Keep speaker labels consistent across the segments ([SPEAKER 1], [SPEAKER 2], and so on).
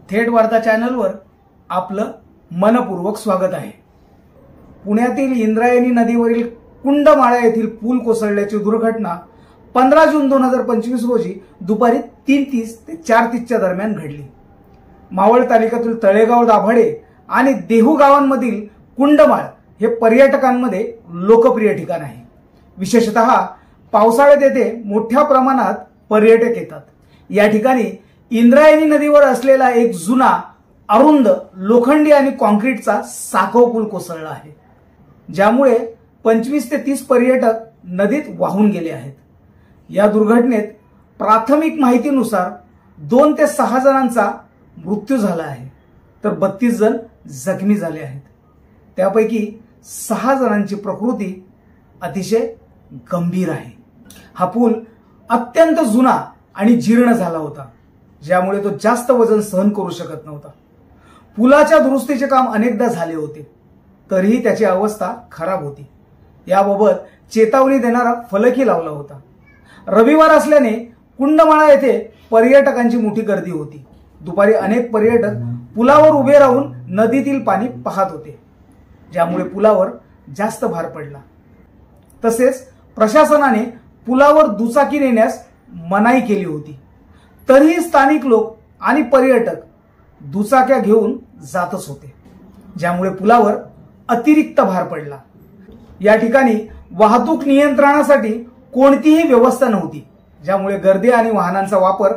[SPEAKER 1] थेट वार्ता चॅनलवर आपलं मनपूर्वक स्वागत आहे। पुण्यातील इंद्रायणी नदीवरील कुंडमाळा येथील पूल कोसळल्याची दुर्घटना 15 जून 2025 रोजी दुपारी 3:30 ते 4:30 च्या दरम्यान घडली। मावळ तालुक्यातील तळेगाव दाभाडे आणि देहू गावांमधील कुंडमाळ हे पर्यटकांमध्ये लोकप्रिय ठिकाण आहे। विशेषतः पावसाळ्यात येथे मोठ्या प्रमाणात पर्यटक येतात। या ठिकाणी इंद्रायणी नदीवर असलेला एक जुना अरुंद लोखंडी आणि कॉन्क्रीटचा साखव पूल कोसळला आहे, ज्यामुळे 25 ते 30 पर्यटक नदीत वाहून गेले आहेत। या दुर्घटनेत प्राथमिक माहितीनुसार 2 ते 6 जणांचा मृत्यू झाला आहे, तर 32 जण जखमी झाले आहेत। त्यापैकी 6 जणांची प्रकृती अतिशय गंभीर आहे। हा पूल अत्यंत जुना आणि जीर्ण झाला होता, ज्यामुळे तो जास्त वजन सहन करू शकत नव्हता। पुलाच्या दुरुस्तीचे काम अनेकदा झाले होते, तरीही त्याची अवस्था खराब होती। याबाबत चेतावणी देणारा फलकही लावला होता। रविवार असल्याने कुंडमाळा येथे पर्यटकांची मोठी गर्दी होती। दुपारी अनेक पर्यटक पुलावर उभे राहून नदीतील पाणी पाहत होते, ज्यामुळे पुलावर जास्त भार पडला। तसेच प्रशासनाने पुलावर दुचाकी नेण्यास मनाई केली होती, तरीही स्थानिक लोक आणि पर्यटक दुचाक्या घेऊन जातच होते, ज्यामुळे पुलावर अतिरिक्त भार पडला। या ठिकाणी वाहतूक नियंत्रणासाठी कोणतीही व्यवस्था नव्हती, ज्यामुळे गर्दी आणि वाहनांचा वापर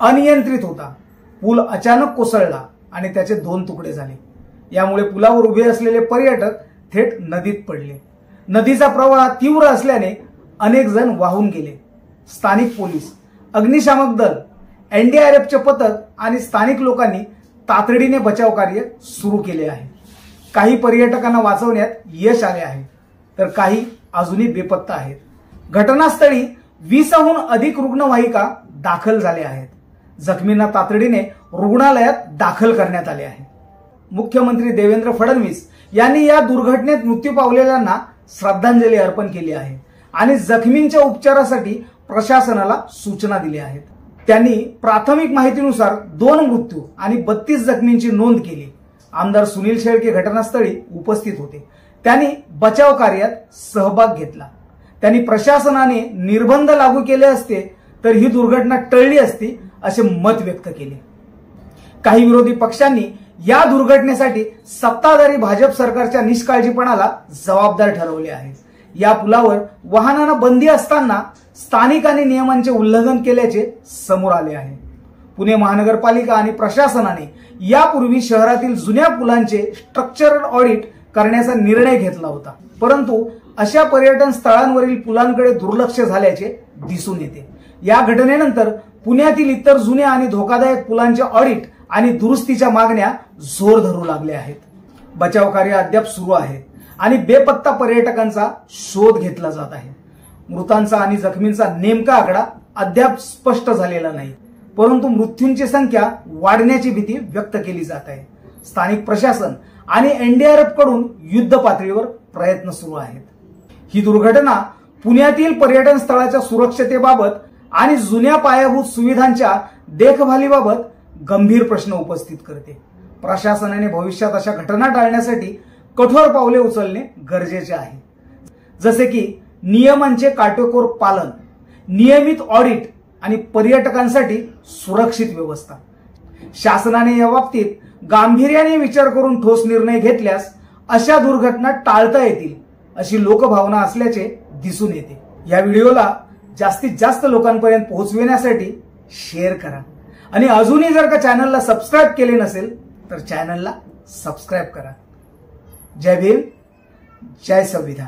[SPEAKER 1] अनियंत्रित होता। पूल अचानक कोसळला आणि त्याचे 2 तुकडे झाले। यामुळे पुलावर उभे असलेले पर्यटक थेट नदीत पडले। नदीचा प्रवाह तीव्र असल्याने अनेक जण वाहून गेले। स्थानिक पोलीस, अग्निशामक दल, एनडीआरएफचे पथक आणि स्थानिक लोकांनी तातडीने बचाव कार्य सुरू केले आहे। काही पर्यटकांना वाचवण्यात यश आले आहे, तर काही अजूनही बेपत्ता आहेत। घटनास्थळी 20हून अधिक रुग्णवाहिका दाखल झाल्या आहेत। जखमींना तातडीने रुग्णालयात दाखल करण्यात आले आहे। मुख्यमंत्री देवेंद्र फडणवीस यांनी या दुर्घटनेत मृत्यू पावलेल्यांना श्रद्धांजली अर्पण केली आहे आणि जखमींच्या उपचारासाठी प्रशासनाला सूचना दिल्या आहेत। त्यांनी प्राथमिक माहितीनुसार 2 मृत्यू आणि 32 जखमींची नोंद केली। आमदार सुनील शेळके घटनास्थळी उपस्थित होते। त्यांनी बचाव कार्यात सहभाग घेतला। त्यांनी प्रशासनाने निर्बंध लागू केले असते तर ही दुर्घटना टळली असती, असे मत व्यक्त केले। काही विरोधी पक्षांनी या दुर्घटनेसाठी सत्ताधारी भाजप सरकारच्या निष्काळजीपणाला जबाबदार ठरवले आहे। या पुलावर वाहनांना बंदी असताना स्थानिकांनी नियमांचे उल्लंघन केल्याचे समोर आले आहे। पुणे महानगरपालिका आणि प्रशासनाने यापूर्वी शहरातील जुन्या पुलांचे स्ट्रक्चरल ऑडिट करण्याचा निर्णय घेतला होता, परंतु अशा पर्यटन स्थळांवरील पुलांकडे दुर्लक्ष झाल्याचे दिसून येते। या घटनेनंतर पुण्यातील इतर जुन्या आणि धोकादायक पुलांचे ऑडिट आणि दुरुस्तीच्या मागण्या जोर धरू लागल्या आहेत। बचाव कार्य अद्याप सुरू आहे आणि बेपत्ता पर्यटकांचा शोध घेतला जात आहे। मृतांचा आणि जखमींचा नेमका आकडा अद्याप स्पष्ट झालेला नाही, परंतु मृत्यूंची संख्या वाढण्याची भीती व्यक्त केली जात आहे। स्थानिक प्रशासन आणि एनडीआरएफ कडून युद्ध पातळीवर प्रयत्न सुरू आहेत। ही दुर्घटना पुण्यातील पर्यटन स्थळाच्या सुरक्षतेबाबत आणि जुन्या पायाभूत सुविधांच्या देखभालीबाबत गंभीर प्रश्न उपस्थित करते। प्रशासनाने भविष्यात अशा घटना टाळण्यासाठी कठोर पावले उचलणे गरजेचे आहे, जसे की नियमांचे काटेकोर पालन, नियमित ऑडिट आणि पर्यटकांसाठी सुरक्षित व्यवस्था। शासनाने या बाबतीत गांभीर्याने विचार करून ठोस निर्णय घेतल्यास अशा दुर्घटना टाळता येतील, अशी लोकभावना असल्याचे दिसून येते। या व्हिडिओला जास्तीत जास्त लोकांपर्यंत पोहोचविण्यासाठी शेअर करा आणि अजूनही जर का चॅनलला सबस्क्राईब केले नसेल तर चॅनलला सबस्क्राईब करा। जय भीम, जय संविधान।